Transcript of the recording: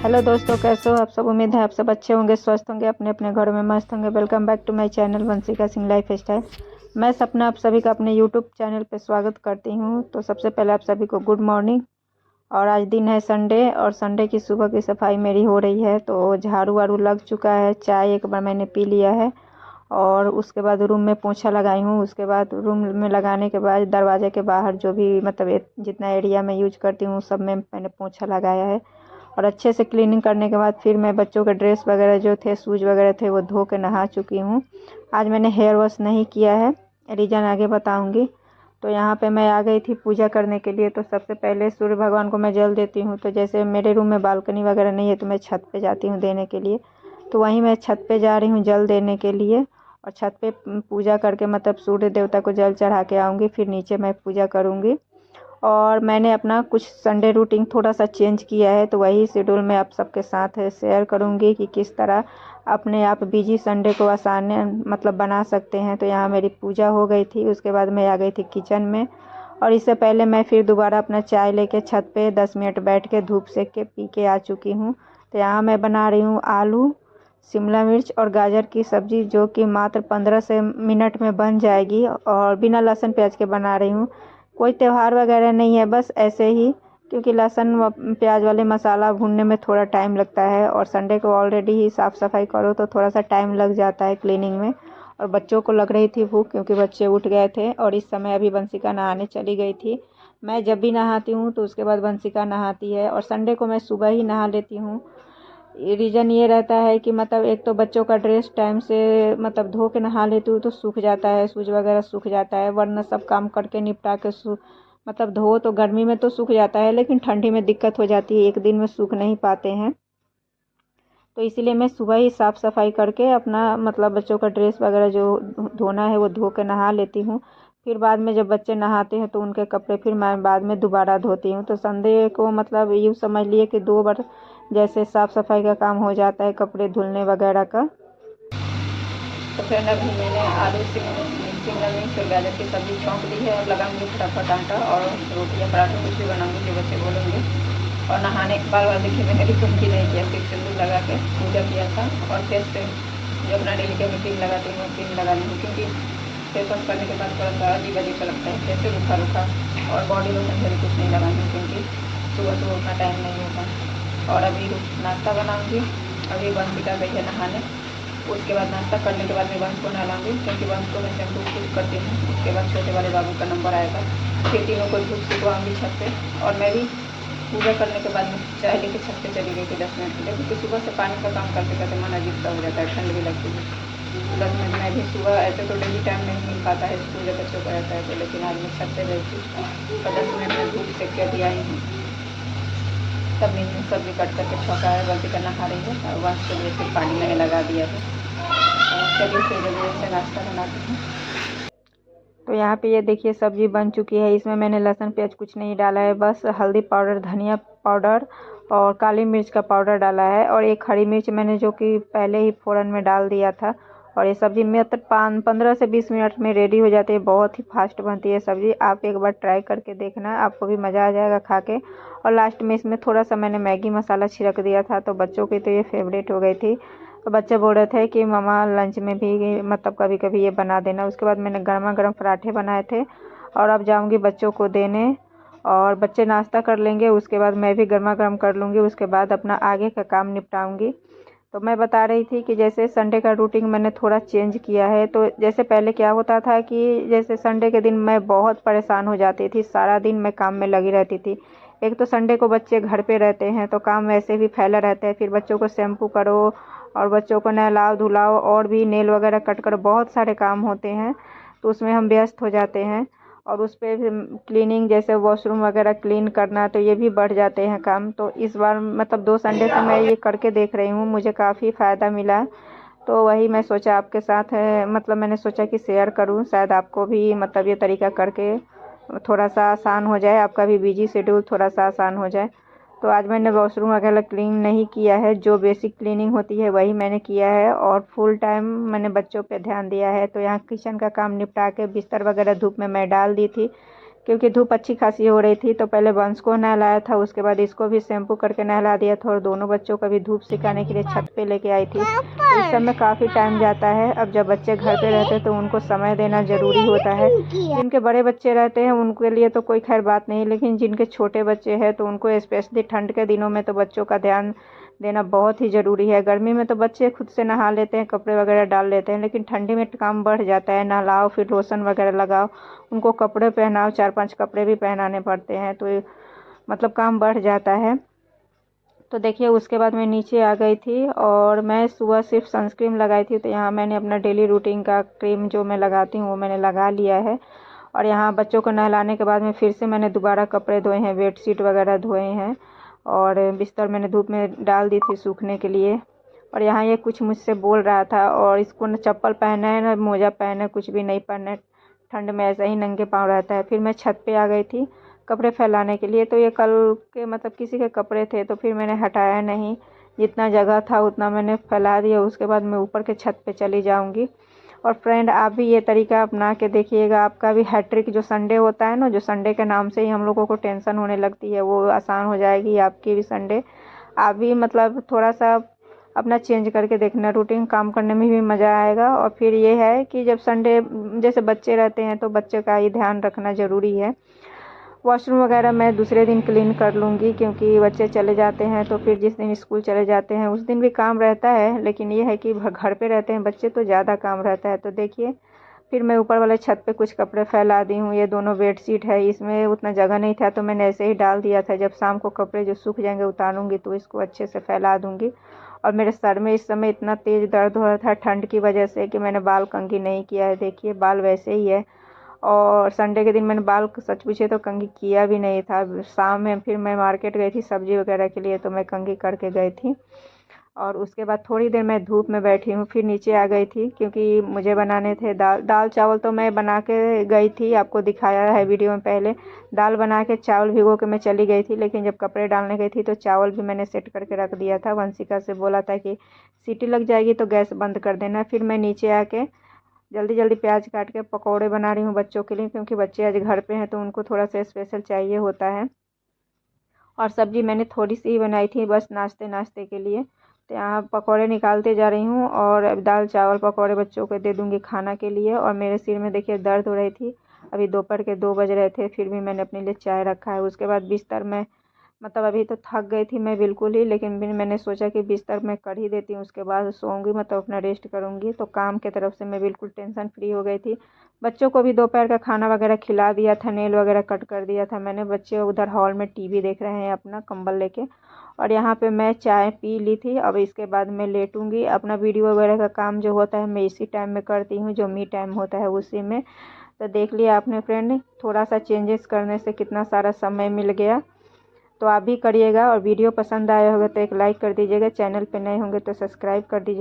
Hello दोस्तों, कैसे हो आप सब। उम्मीद है आप सब अच्छे होंगे, स्वस्थ होंगे, अपने अपने घरों में मस्त होंगे। Welcome back to my channel Vanshika Singh lifestyle. मैं सपना आप सभी का अपने यूट्यूब चैनल पे स्वागत करती हूँ। तो सबसे पहले आप सभी को गुड मॉर्निंग। और आज दिन है संडे, और संडे की सुबह की सफाई मेरी हो रही है। तो झाड़ू वाड़ू लग चुका है, चाय एक बार मैंने पी लिया है, और उसके बाद रूम में पोछा लगाई हूँ। उसके बाद रूम में लगाने के बाद दरवाजे के बाहर जो भी मतलब जितना एरिया मैं यूज करती हूँ सब में मैंने पोछा लगाया है। और अच्छे से क्लीनिंग करने के बाद फिर मैं बच्चों के ड्रेस वगैरह जो थे, शूज वगैरह थे, वो धो के नहा चुकी हूँ। आज मैंने हेयर वॉश नहीं किया है, रीज़न आगे बताऊँगी। तो यहाँ पे मैं आ गई थी पूजा करने के लिए। तो सबसे पहले सूर्य भगवान को मैं जल देती हूँ। तो जैसे मेरे रूम में बालकनी वगैरह नहीं है तो मैं छत पे जाती हूँ देने के लिए। तो वहीं मैं छत पे जा रही हूँ जल देने के लिए। और छत पे पूजा करके मतलब सूर्य देवता को जल चढ़ा के आऊँगी, फिर नीचे मैं पूजा करूँगी। और मैंने अपना कुछ संडे रूटीन थोड़ा सा चेंज किया है, तो वही शेड्यूल मैं आप सबके साथ शेयर करूँगी कि किस तरह अपने आप बिजी संडे को आसान मतलब बना सकते हैं। तो यहाँ मेरी पूजा हो गई थी, उसके बाद मैं आ गई थी किचन में। और इससे पहले मैं फिर दोबारा अपना चाय लेके छत पे 10 मिनट बैठ के धूप सेक के पी के आ चुकी हूँ। तो यहाँ मैं बना रही हूँ आलू, शिमला मिर्च और गाजर की सब्ज़ी, जो कि मात्र 15 से मिनट में बन जाएगी। और बिना लहसुन प्याज के बना रही हूँ। कोई त्यौहार वगैरह नहीं है, बस ऐसे ही, क्योंकि लहसुन व प्याज वाले मसाला भूनने में थोड़ा टाइम लगता है। और संडे को ऑलरेडी ही साफ़ सफाई करो तो थोड़ा सा टाइम लग जाता है क्लीनिंग में। और बच्चों को लग रही थी भूख, क्योंकि बच्चे उठ गए थे। और इस समय अभी वंशिका नहाने चली गई थी। मैं जब भी नहाती हूँ तो उसके बाद वंशिका नहाती है। और संडे को मैं सुबह ही नहा लेती हूँ। रीज़न ये रहता है कि मतलब एक तो बच्चों का ड्रेस टाइम से मतलब धो के नहा लेती हूँ तो सूख जाता है, शूज वगैरह सूख जाता है। वरना सब काम करके निपटा के मतलब धो तो गर्मी में तो सूख जाता है, लेकिन ठंडी में दिक्कत हो जाती है, एक दिन में सूख नहीं पाते हैं। तो इसीलिए मैं सुबह ही साफ़ सफाई करके अपना मतलब बच्चों का ड्रेस वगैरह जो धोना है वो धो के नहा लेती हूँ। फिर बाद में जब बच्चे नहाते हैं तो उनके कपड़े फिर मैं बाद में दोबारा धोती हूँ। तो संडे को मतलब यूँ समझ लिए कि 2 बार जैसे साफ़ सफाई का काम हो जाता है, कपड़े धुलने वगैरह का। तो फ्रेंड अभी मैंने आलू शिमला मिर्च और गाजर की सब्ज़ी छौंक दी है। और लगाऊंगी फटाफट आटा, और रोटी या पराठा कुछ भी बनाऊंगी जो बच्चे बोलेंगे। और नहाने के बाद देखिए मैंने भी कुछ भी नहीं किया, सिर्फ सिंदूर लगा के पूजा किया था। और फेस पे जो अपना डेली का मैं क्रीम लगाती हूँ क्रीम लगा ली हूँ, क्योंकि फेस वॉश करने के बाद थोड़ा सा अजीब अजीब सा लगता है, फेस से रूखा रूखा। और बॉडी लोशन से भी कुछ नहीं लगानी हूँ, क्योंकि सुबह सुबह उतना टाइम नहीं होता। और अभी नाश्ता बनाऊँगी। अभी वंशिका गई है नहाने, उसके बाद नाश्ता करने के बाद मैं वंश को नहलाऊंगी, क्योंकि वंश को मैं शैम्पू शूट करती हूँ। उसके बाद छोटे वाले बाबू का नंबर आएगा, फिर तीनों को धूप सिखवाऊँगी छत पे। और मैं भी पूजा करने के बाद में चाय लेके छत पे चली गई थी 10 मिनट के लिए, क्योंकि सुबह से पानी का काम करते करते मन अजीब सा हो जाता है, ठंड भी लगती है। 10 मिनट में भी सुबह ऐसे तो डेली टाइम नहीं मिल पाता है, स्कूल जब बच्चों को रहता है तो, लेकिन आज मैं छत पे गई थी और 10 मिनट में धूप सेक के भी आई हूँ। तब मैंने सब्जी कट करके छौंका है, गलती करना खा रही है। और वंश के लिए फिर पानी मैंने लगा दिया है। चलिए फिर जल्दी से नाश्ता बनाती हूँ। तो यहाँ पे ये देखिए सब्जी बन चुकी है। इसमें मैंने लहसुन प्याज कुछ नहीं डाला है, बस हल्दी पाउडर, धनिया पाउडर और काली मिर्च का पाउडर डाला है। और एक हरी मिर्च मैंने जो कि पहले ही फ़ौरन में डाल दिया था। और ये सब्ज़ी मतलब 15 से 20 मिनट में रेडी हो जाती है, बहुत ही फास्ट बनती है सब्ज़ी। आप एक बार ट्राई करके देखना, आपको भी मज़ा आ जाएगा खा के। और लास्ट में इसमें थोड़ा सा मैंने मैगी मसाला छिड़क दिया था, तो बच्चों की तो ये फेवरेट हो गई थी। तो बच्चे बोल रहे थे कि मम्मा लंच में भी मतलब कभी कभी ये बना देना। उसके बाद मैंने गर्मा गर्म पराठे बनाए थे, और अब जाऊंगी बच्चों को देने। और बच्चे नाश्ता कर लेंगे, उसके बाद मैं भी गर्मा गर्म कर लूँगी, उसके बाद अपना आगे का काम निपटाऊंगी। तो मैं बता रही थी कि जैसे संडे का रूटीन मैंने थोड़ा चेंज किया है। तो जैसे पहले क्या होता था कि जैसे संडे के दिन मैं बहुत परेशान हो जाती थी, सारा दिन मैं काम में लगी रहती थी। एक तो संडे को बच्चे घर पे रहते हैं तो काम वैसे भी फैला रहता है, फिर बच्चों को शैम्पू करो और बच्चों को नहलाओ धुलाओ, और भी नेल वगैरह कट करो, बहुत सारे काम होते हैं। तो उसमें हम व्यस्त हो जाते हैं। और उस पर क्लीनिंग जैसे वॉशरूम वगैरह क्लीन करना, तो ये भी बढ़ जाते हैं काम। तो इस बार मतलब 2 संडे से मैं ये करके देख रही हूँ, मुझे काफ़ी फ़ायदा मिला। तो वही मैं सोचा आपके साथ है, मतलब मैंने सोचा कि शेयर करूँ, शायद आपको भी मतलब ये तरीका करके थोड़ा सा आसान हो जाए, आपका भी बिजी शेड्यूल थोड़ा सा आसान हो जाए। तो आज मैंने वॉशरूम वगैरह क्लीन नहीं किया है, जो बेसिक क्लीनिंग होती है वही मैंने किया है। और फुल टाइम मैंने बच्चों पे ध्यान दिया है। तो यहाँ किचन का काम निपटा के बिस्तर वगैरह धूप में मैं डाल दी थी, क्योंकि धूप अच्छी खासी हो रही थी। तो पहले वंश को नहलाया था, उसके बाद इसको भी शैम्पू करके नहला दिया था और दोनों बच्चों का भी धूप सिखाने के लिए छत पे लेके आई थी। तो इस समय काफ़ी टाइम जाता है। अब जब बच्चे घर पे रहते हैं तो उनको समय देना ज़रूरी होता है। जिनके बड़े बच्चे रहते हैं उनके लिए तो कोई खैर बात नहीं, लेकिन जिनके छोटे बच्चे हैं तो उनको स्पेशली ठंड के दिनों में तो बच्चों का ध्यान देना बहुत ही ज़रूरी है। गर्मी में तो बच्चे खुद से नहा लेते हैं, कपड़े वगैरह डाल लेते हैं, लेकिन ठंडी में काम बढ़ जाता है। नहलाओ, फिर लोशन वगैरह लगाओ, उनको कपड़े पहनाओ, 4-5 कपड़े भी पहनाने पड़ते हैं, तो मतलब काम बढ़ जाता है। तो देखिए उसके बाद मैं नीचे आ गई थी और मैं सुबह सिर्फ सनस्क्रीन लगाई थी। तो यहाँ मैंने अपना डेली रूटीन का क्रीम जो मैं लगाती हूँ वो मैंने लगा लिया है। और यहाँ बच्चों को नहलाने के बाद में फिर से मैंने दोबारा कपड़े धोए हैं, बेडशीट वगैरह धोए हैं और बिस्तर मैंने धूप में डाल दी थी सूखने के लिए। और यहाँ ये कुछ मुझसे बोल रहा था और इसको न चप्पल पहना है न मोजा पहना है, कुछ भी नहीं पहना है। ठंड में ऐसा ही नंगे पाँव रहता है। फिर मैं छत पे आ गई थी कपड़े फैलाने के लिए। तो ये कल के मतलब किसी के कपड़े थे तो फिर मैंने हटाया नहीं, जितना जगह था उतना मैंने फैला दिया। उसके बाद मैं ऊपर के छत पे चली जाऊंगी। और फ्रेंड आप भी ये तरीका अपना के देखिएगा, आपका भी हैट्रिक जो संडे होता है ना, जो संडे के नाम से ही हम लोगों को टेंशन होने लगती है, वो आसान हो जाएगी आपकी भी संडे। आप भी मतलब थोड़ा सा अपना चेंज करके देखना, रूटीन काम करने में भी मज़ा आएगा। और फिर ये है कि जब संडे जैसे बच्चे रहते हैं तो बच्चे का ही ध्यान रखना ज़रूरी है। वॉशरूम वगैरह मैं दूसरे दिन क्लीन कर लूँगी, क्योंकि बच्चे चले जाते हैं तो फिर जिस दिन स्कूल चले जाते हैं उस दिन भी काम रहता है, लेकिन ये है कि घर पे रहते हैं बच्चे तो ज़्यादा काम रहता है। तो देखिए फिर मैं ऊपर वाले छत पे कुछ कपड़े फैला दी हूँ। ये दोनों बेडशीट है, इसमें उतना जगह नहीं था तो मैंने ऐसे ही डाल दिया था। जब शाम को कपड़े जो सूख जाएंगे उतारूँगी तो इसको अच्छे से फैला दूँगी। और मेरे सर में इस समय इतना तेज़ दर्द हो रहा था ठंड की वजह से कि मैंने बाल कंघी नहीं किया है। देखिए बाल वैसे ही है। और संडे के दिन मैंने बाल सच पूछे तो कंघी किया भी नहीं था। शाम में फिर मैं मार्केट गई थी सब्जी वगैरह के लिए, तो मैं कंघी करके गई थी। और उसके बाद थोड़ी देर मैं धूप में बैठी हूँ, फिर नीचे आ गई थी क्योंकि मुझे बनाने थे दाल चावल। तो मैं बना के गई थी, आपको दिखाया है वीडियो में पहले। दाल बना के चावल भिगो के मैं चली गई थी, लेकिन जब कपड़े डालने गई थी तो चावल भी मैंने सेट करके रख दिया था। वंशिका से बोला था कि सीटी लग जाएगी तो गैस बंद कर देना। फिर मैं नीचे आके जल्दी जल्दी प्याज काट के पकौड़े बना रही हूँ बच्चों के लिए, क्योंकि बच्चे आज घर पे हैं तो उनको थोड़ा सा स्पेशल चाहिए होता है। और सब्जी मैंने थोड़ी सी ही बनाई थी बस नाश्ते नाश्ते के लिए। तो यहाँ पकौड़े निकालते जा रही हूँ और अब दाल चावल पकौड़े बच्चों को दे दूँगी खाना के लिए। और मेरे सिर में देखिए दर्द हो रही थी। अभी दोपहर के 2 बज रहे थे, फिर भी मैंने अपने लिए चाय रखा है। उसके बाद बिस्तर में मतलब अभी तो थक गई थी मैं बिल्कुल ही, लेकिन फिर मैंने सोचा कि बिस्तर में कर ही देती हूँ, उसके बाद सोऊंगी, मतलब अपना रेस्ट करूँगी। तो काम की तरफ से मैं बिल्कुल टेंशन फ्री हो गई थी। बच्चों को भी दोपहर का खाना वगैरह खिला दिया था, नेल वगैरह कट कर दिया था मैंने। बच्चे उधर हॉल में टीवी देख रहे हैं अपना कंबल लेके। और यहाँ पे मैं चाय पी ली थी। अब इसके बाद मैं लेटूंगी। अपना वीडियो वगैरह का काम जो होता है मैं इसी टाइम में करती हूँ, जो मी टाइम होता है उसी में। तो देख लिया आपने फ्रेंड, थोड़ा सा चेंजेस करने से कितना सारा समय मिल गया। तो आप भी करिएगा। और वीडियो पसंद आया होगा तो एक लाइक कर दीजिएगा, चैनल पे नए होंगे तो सब्सक्राइब कर दीजिए।